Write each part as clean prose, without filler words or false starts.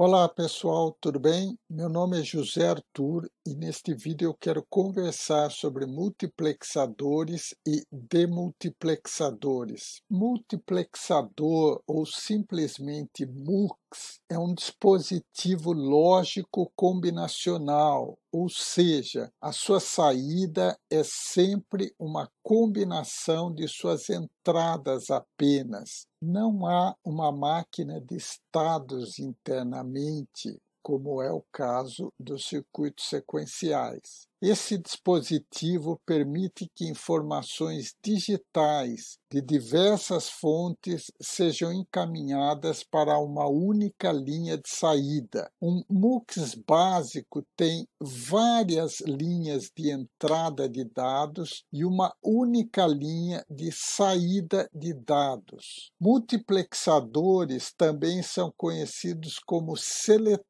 Olá pessoal, tudo bem? Meu nome é José Arthur e neste vídeo eu quero conversar sobre multiplexadores e demultiplexadores. Multiplexador ou simplesmente MUX é um dispositivo lógico combinacional, ou seja, a sua saída é sempre uma combinação de suas entradas apenas. Não há uma máquina de estados internamente, como é o caso dos circuitos sequenciais. Esse dispositivo permite que informações digitais de diversas fontes sejam encaminhadas para uma única linha de saída. Um MUX básico tem várias linhas de entrada de dados e uma única linha de saída de dados. Multiplexadores também são conhecidos como seletores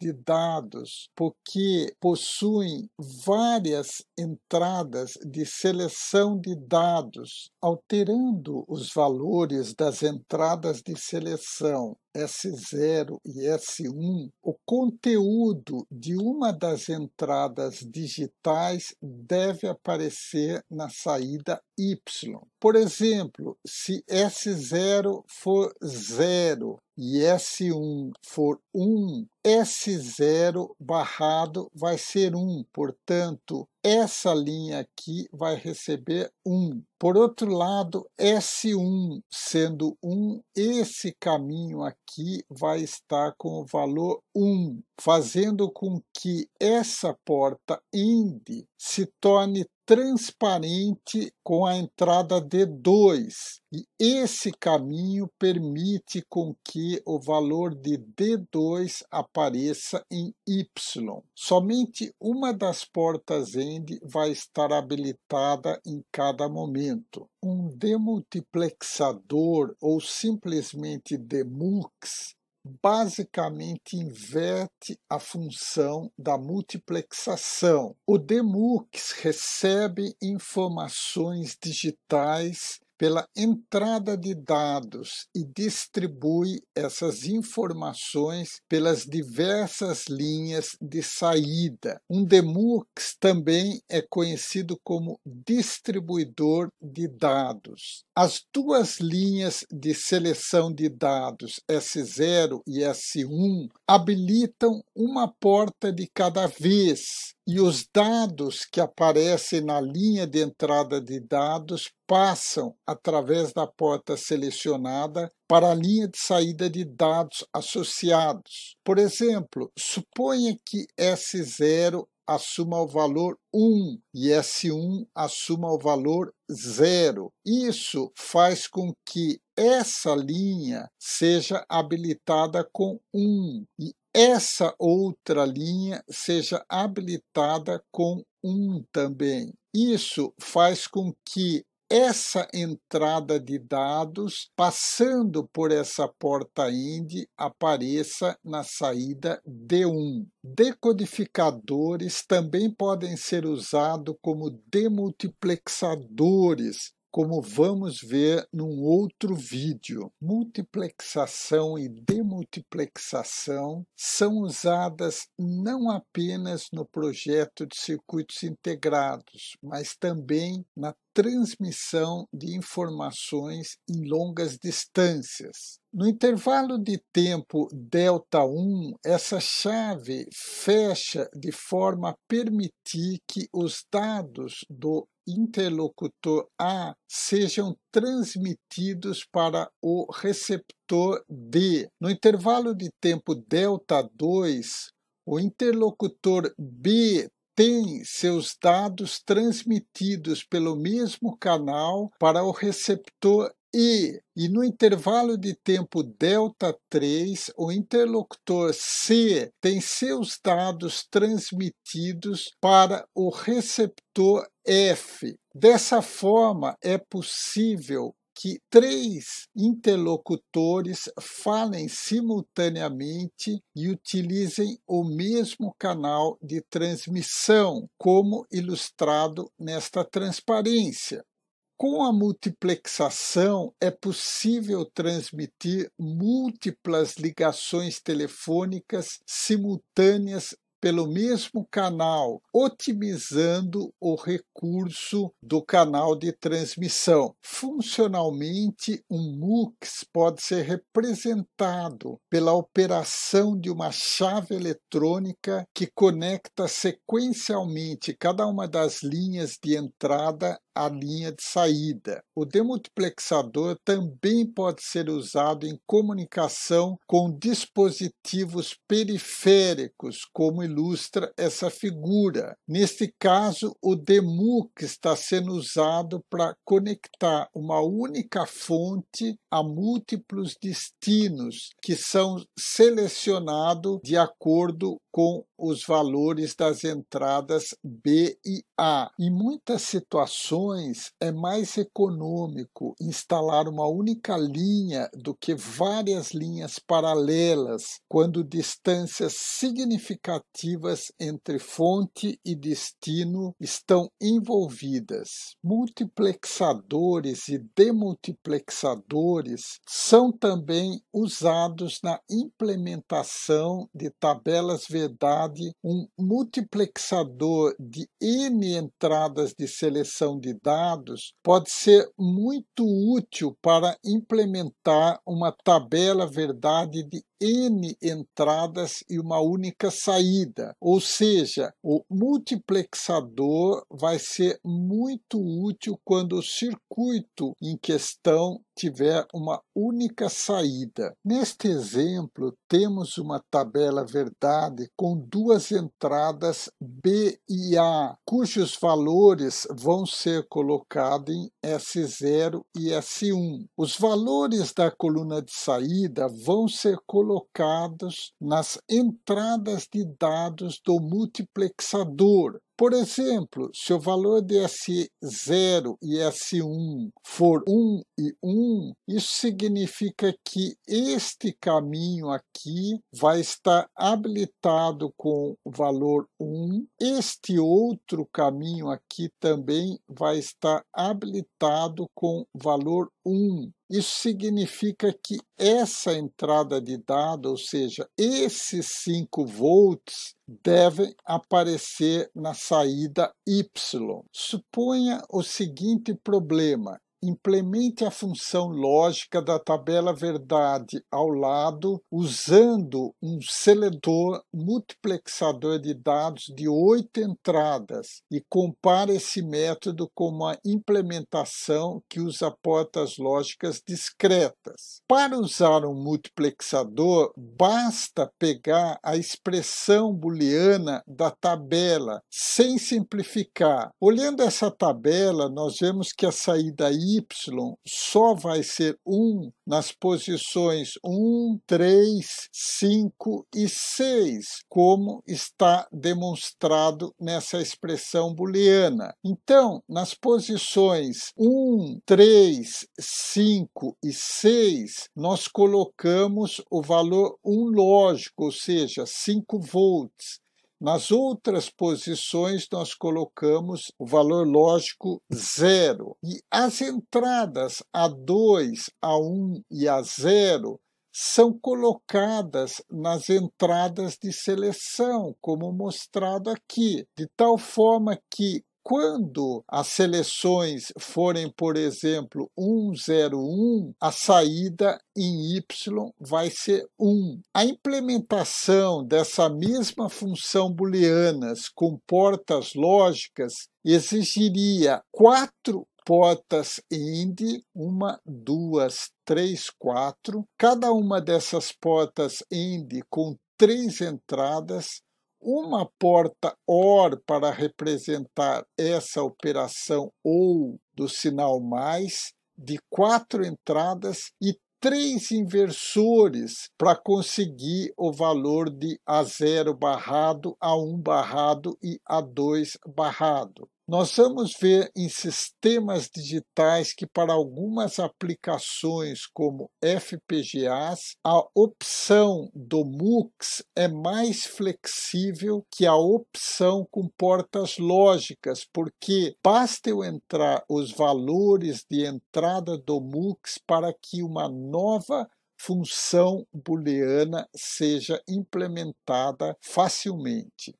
de dados, porque possuem várias entradas de seleção de dados, alterando os valores das entradas de seleção S0 e S1, o conteúdo de uma das entradas digitais deve aparecer na saída Y. Por exemplo, se S0 for 0 e S1 for 1, S0 barrado vai ser 1, portanto, essa linha aqui vai receber 1. Por outro lado, S1 sendo 1, esse caminho aqui vai estar com o valor 1, fazendo com que essa porta AND se torne transparente com a entrada D2, e esse caminho permite com que o valor de D2 apareça em Y. Somente uma das portas AND vai estar habilitada em cada momento. Um demultiplexador ou simplesmente demux basicamente inverte a função da multiplexação. O demux recebe informações digitais pela entrada de dados e distribui essas informações pelas diversas linhas de saída. Um demux também é conhecido como distribuidor de dados. As duas linhas de seleção de dados S0 e S1 habilitam uma porta de cada vez, e os dados que aparecem na linha de entrada de dados passam através da porta selecionada para a linha de saída de dados associados. Por exemplo, suponha que S0 assuma o valor 1 e S1 assuma o valor 0. Isso faz com que essa linha seja habilitada com 1 e essa outra linha seja habilitada com 1 também. Isso faz com que essa entrada de dados, passando por essa porta AND, apareça na saída D1. Decodificadores também podem ser usados como demultiplexadores, como vamos ver num outro vídeo. Multiplexação e demultiplexação são usadas não apenas no projeto de circuitos integrados, mas também na transmissão de informações em longas distâncias. No intervalo de tempo Δ1, essa chave fecha de forma a permitir que os dados do interlocutor A sejam transmitidos para o receptor D. No intervalo de tempo Δ2, o interlocutor B tem seus dados transmitidos pelo mesmo canal para o receptor E no intervalo de tempo Δ3, o interlocutor C tem seus dados transmitidos para o receptor F. Dessa forma, é possível que três interlocutores falem simultaneamente e utilizem o mesmo canal de transmissão, como ilustrado nesta transparência. Com a multiplexação, é possível transmitir múltiplas ligações telefônicas simultâneas pelo mesmo canal, otimizando o recurso do canal de transmissão. Funcionalmente, um MUX pode ser representado pela operação de uma chave eletrônica que conecta sequencialmente cada uma das linhas de entrada à linha de saída. O demultiplexador também pode ser usado em comunicação com dispositivos periféricos, como ilustra essa figura. Neste caso, o DMUX está sendo usado para conectar uma única fonte a múltiplos destinos, que são selecionados de acordo com os valores das entradas B e A. Em muitas situações, é mais econômico instalar uma única linha do que várias linhas paralelas, quando distâncias significativas entre fonte e destino estão envolvidas. Multiplexadores e demultiplexadores são também usados na implementação de tabelas verdade. Um multiplexador de N entradas de seleção de dados pode ser muito útil para implementar uma tabela verdade de N entradas e uma única saída, ou seja, o multiplexador vai ser muito útil quando o circuito em questão tiver uma única saída. Neste exemplo, temos uma tabela verdade com duas entradas B e A, cujos valores vão ser colocados em S0 e S1. Os valores da coluna de saída vão ser colocados nas entradas de dados do multiplexador. Por exemplo, se o valor de S0 e S1 for 1 e 1, isso significa que este caminho aqui vai estar habilitado com o valor 1, este outro caminho aqui também vai estar habilitado com o valor 1. Isso significa que essa entrada de dado, ou seja, esses 5 volts, devem aparecer na saída Y. Suponha o seguinte problema. Implemente a função lógica da tabela verdade ao lado usando um seletor multiplexador de dados de 8 entradas e compare esse método com uma implementação que usa portas lógicas discretas. Para usar um multiplexador, basta pegar a expressão booleana da tabela, sem simplificar. Olhando essa tabela, nós vemos que a saída Y só vai ser 1 nas posições 1, 3, 5 e 6, como está demonstrado nessa expressão booleana. Então, nas posições 1, 3, 5 e 6, nós colocamos o valor 1 lógico, ou seja, 5 volts. Nas outras posições, nós colocamos o valor lógico 0. E as entradas A2, A1 e A0 são colocadas nas entradas de seleção, como mostrado aqui, de tal forma que quando as seleções forem, por exemplo, 1, 0, 1, a saída em Y vai ser 1. A implementação dessa mesma função booleanas com portas lógicas exigiria 4 portas AND, 1, 2, 3, 4. Cada uma dessas portas AND com 3 entradas, uma porta OR para representar essa operação OU do sinal mais, de 4 entradas e 3 inversores para conseguir o valor de A0 barrado, A1 barrado e A2 barrado. Nós vamos ver em sistemas digitais que, para algumas aplicações como FPGAs, a opção do MUX é mais flexível que a opção com portas lógicas, porque basta eu entrar os valores de entrada do MUX para que uma nova função booleana seja implementada facilmente.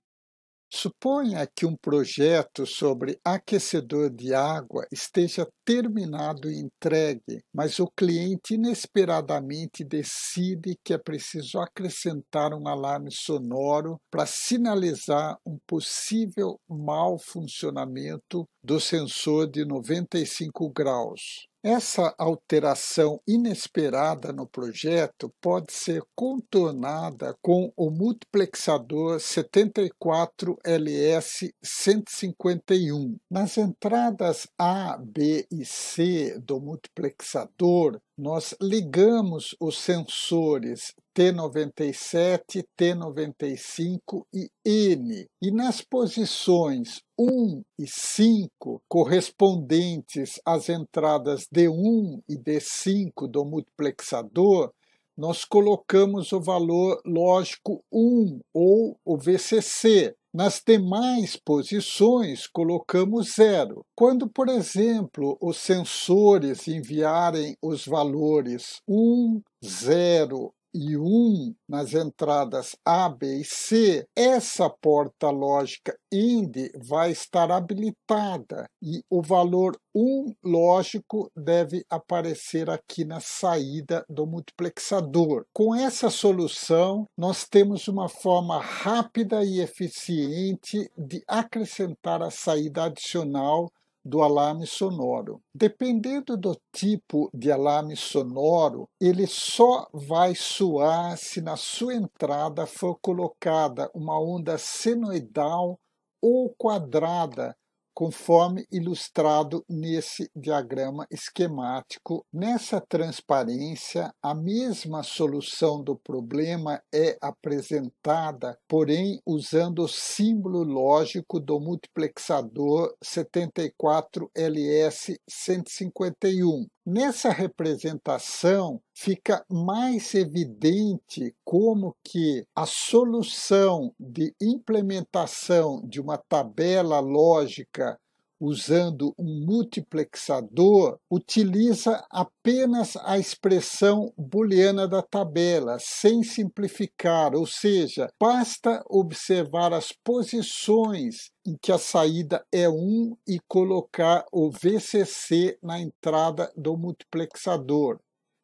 Suponha que um projeto sobre aquecedor de água esteja terminado e entregue, mas o cliente inesperadamente decide que é preciso acrescentar um alarme sonoro para sinalizar um possível mau funcionamento do sensor de 95 graus. Essa alteração inesperada no projeto pode ser contornada com o multiplexador 74LS151. Nas entradas A, B e C do multiplexador, nós ligamos os sensores T97, T95 e N. E nas posições 1 e 5, correspondentes às entradas D1 e D5 do multiplexador, nós colocamos o valor lógico 1 ou o VCC. Nas demais posições, colocamos 0. Quando, por exemplo, os sensores enviarem os valores 1, 0 e 1 nas entradas A, B e C, essa porta lógica IND vai estar habilitada e o valor 1 lógico deve aparecer aqui na saída do multiplexador. Com essa solução, nós temos uma forma rápida e eficiente de acrescentar a saída adicional do alarme sonoro. Dependendo do tipo de alarme sonoro, ele só vai soar se na sua entrada for colocada uma onda senoidal ou quadrada, conforme ilustrado nesse diagrama esquemático. Nessa transparência, a mesma solução do problema é apresentada, porém usando o símbolo lógico do multiplexador 74LS151. Nessa representação, fica mais evidente como que a solução de implementação de uma tabela lógica usando um multiplexador utiliza apenas a expressão booleana da tabela, sem simplificar, ou seja, basta observar as posições em que a saída é 1 e colocar o VCC na entrada do multiplexador.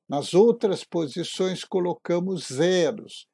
Nas outras posições colocamos zeros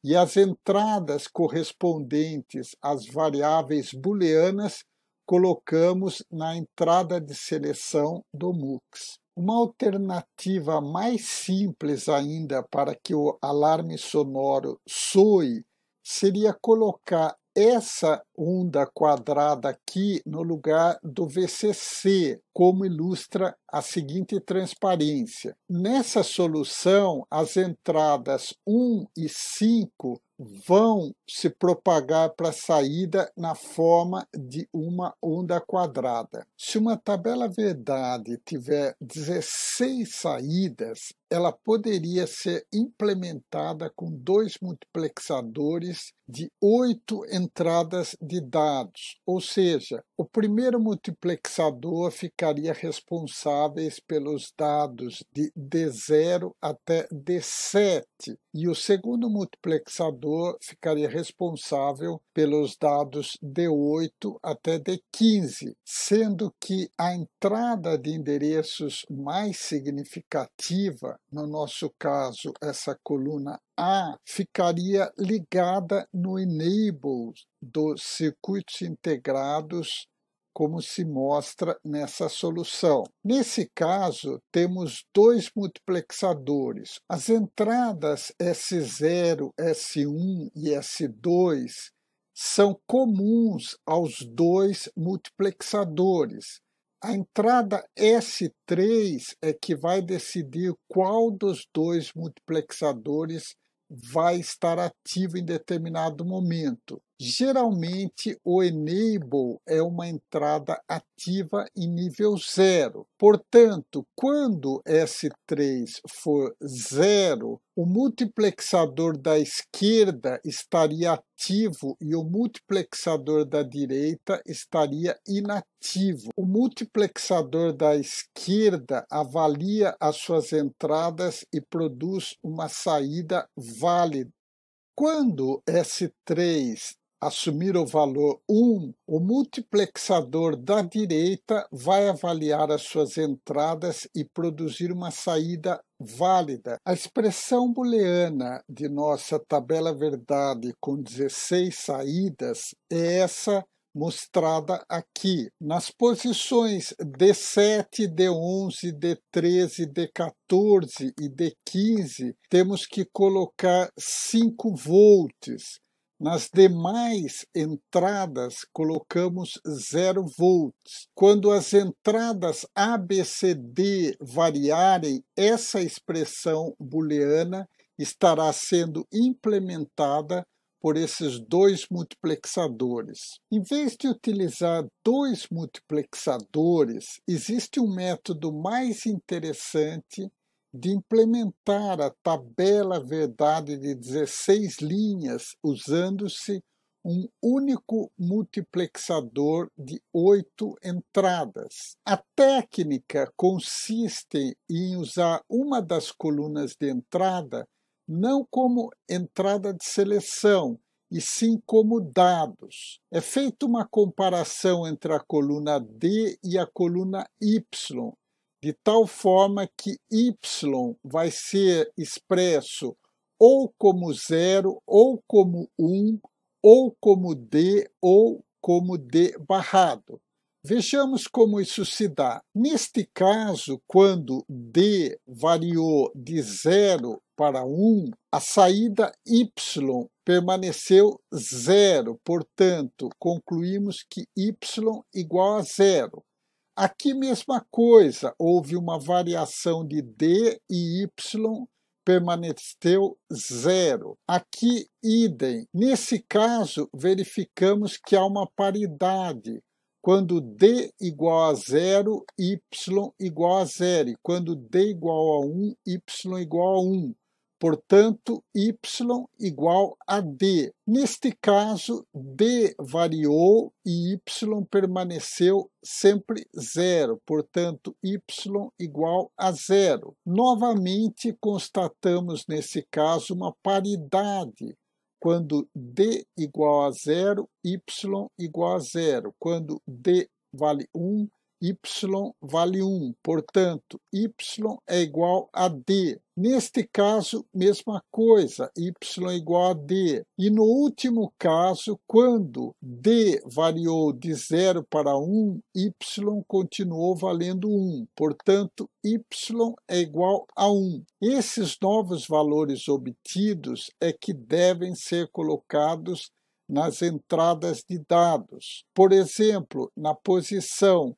e as entradas correspondentes às variáveis booleanas colocamos na entrada de seleção do MUX. Uma alternativa mais simples ainda para que o alarme sonoro soe seria colocar essa onda quadrada aqui no lugar do VCC, como ilustra a seguinte transparência. Nessa solução, as entradas 1 e 5 vão se propagar para a saída na forma de uma onda quadrada. Se uma tabela verdade tiver 16 saídas, ela poderia ser implementada com 2 multiplexadores de 8 entradas de dados, ou seja, o primeiro multiplexador ficaria responsável pelos dados de D0 até D7 e o segundo multiplexador ficaria responsável pelos dados D8 até D15, sendo que a entrada de endereços mais significativa, no nosso caso essa coluna A, ficaria ligada no enable dos circuitos integrados, como se mostra nessa solução. Nesse caso, temos 2 multiplexadores. As entradas S0, S1 e S2 são comuns aos 2 multiplexadores. A entrada S3 é que vai decidir qual dos 2 multiplexadores vai estar ativo em determinado momento. Geralmente, o enable é uma entrada ativa em nível 0. Portanto, quando S3 for 0, o multiplexador da esquerda estaria ativo e o multiplexador da direita estaria inativo. O multiplexador da esquerda avalia as suas entradas e produz uma saída válida. Quando S3 assumir o valor 1, o multiplexador da direita vai avaliar as suas entradas e produzir uma saída válida. A expressão booleana de nossa tabela verdade com 16 saídas é essa mostrada aqui. Nas posições D7, D11, D13, D14 e D15, temos que colocar 5 volts. Nas demais entradas, colocamos 0 volts. Quando as entradas A, B, C, D variarem, essa expressão booleana estará sendo implementada por esses dois multiplexadores. Em vez de utilizar dois multiplexadores, existe um método mais interessante de implementar a tabela verdade de 16 linhas usando-se um único multiplexador de 8 entradas. A técnica consiste em usar uma das colunas de entrada não como entrada de seleção, e sim como dados. É feita uma comparação entre a coluna D e a coluna Y, de tal forma que y vai ser expresso ou como 0, ou como 1, ou como d, ou como d barrado. Vejamos como isso se dá. Neste caso, quando d variou de 0 para 1, a saída y permaneceu 0, portanto, concluímos que y igual a 0. Aqui, mesma coisa, houve uma variação de D e Y permaneceu 0. Aqui, idem. Nesse caso, verificamos que há uma paridade. Quando D igual a 0, Y igual a 0. E quando D igual a 1, Y igual a 1. Portanto, y igual a d. Neste caso, d variou e y permaneceu sempre 0, portanto, y igual a 0. Novamente, constatamos nesse caso uma paridade. Quando d igual a 0, y igual a 0. Quando d vale 1, y vale 1, portanto, y é igual a d. Neste caso, mesma coisa, y igual a d. E no último caso, quando d variou de 0 para 1, y continuou valendo 1, portanto, y é igual a 1. Esses novos valores obtidos é que devem ser colocados nas entradas de dados. Por exemplo, na posição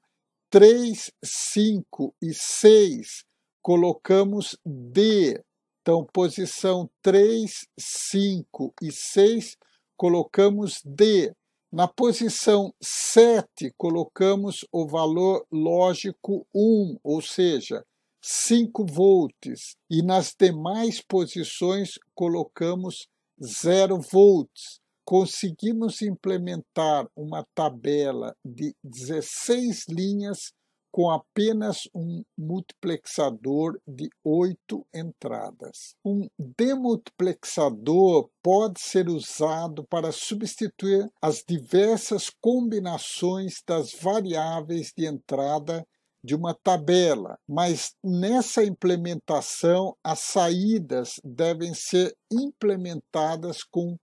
3, 5 e 6, colocamos D. Então, posição 3, 5 e 6, colocamos D. Na posição 7, colocamos o valor lógico 1, ou seja, 5 volts. E nas demais posições, colocamos 0 volts. Conseguimos implementar uma tabela de 16 linhas com apenas um multiplexador de 8 entradas. Um demultiplexador pode ser usado para substituir as diversas combinações das variáveis de entrada de uma tabela, mas nessa implementação as saídas devem ser implementadas com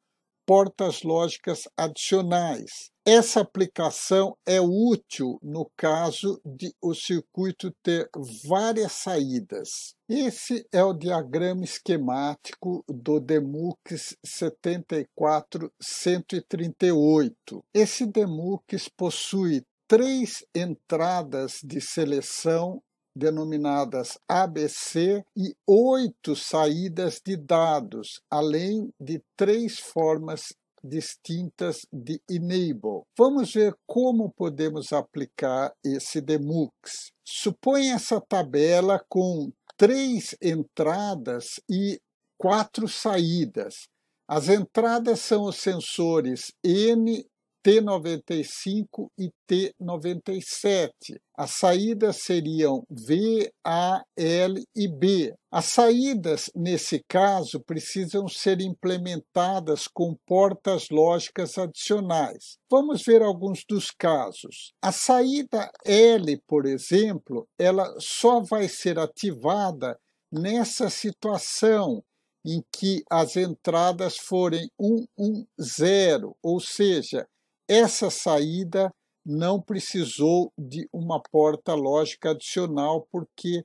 portas lógicas adicionais. Essa aplicação é útil no caso de o circuito ter várias saídas. Esse é o diagrama esquemático do DeMUX 74138. Esse DeMUX possui 3 entradas de seleção denominadas ABC e 8 saídas de dados, além de 3 formas distintas de enable. Vamos ver como podemos aplicar esse demux. Suponha essa tabela com 3 entradas e 4 saídas. As entradas são os sensores N, T95 e T97. As saídas seriam V, A, L e B. As saídas, nesse caso, precisam ser implementadas com portas lógicas adicionais. Vamos ver alguns dos casos. A saída L, por exemplo, ela só vai ser ativada nessa situação em que as entradas forem 1, 1, 0, ou seja, essa saída não precisou de uma porta lógica adicional, porque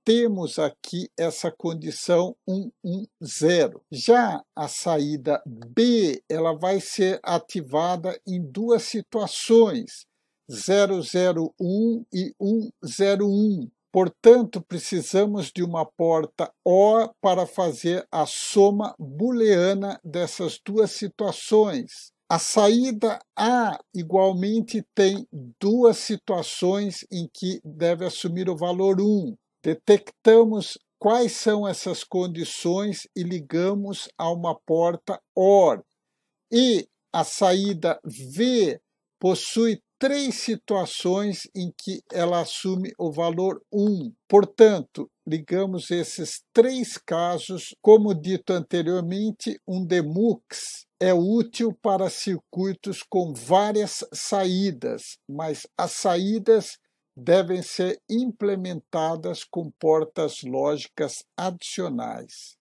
temos aqui essa condição 1, 1, 0. Já a saída B, ela vai ser ativada em duas situações, 0, 0, 1 e 1, 0, 1. Portanto, precisamos de uma porta OR para fazer a soma booleana dessas duas situações. A saída A, igualmente, tem duas situações em que deve assumir o valor 1. Detectamos quais são essas condições e ligamos a uma porta OR. E a saída V possui 3 situações em que ela assume o valor 1. Portanto, ligamos esses 3 casos. Como dito anteriormente, um demux é útil para circuitos com várias saídas, mas as saídas devem ser implementadas com portas lógicas adicionais.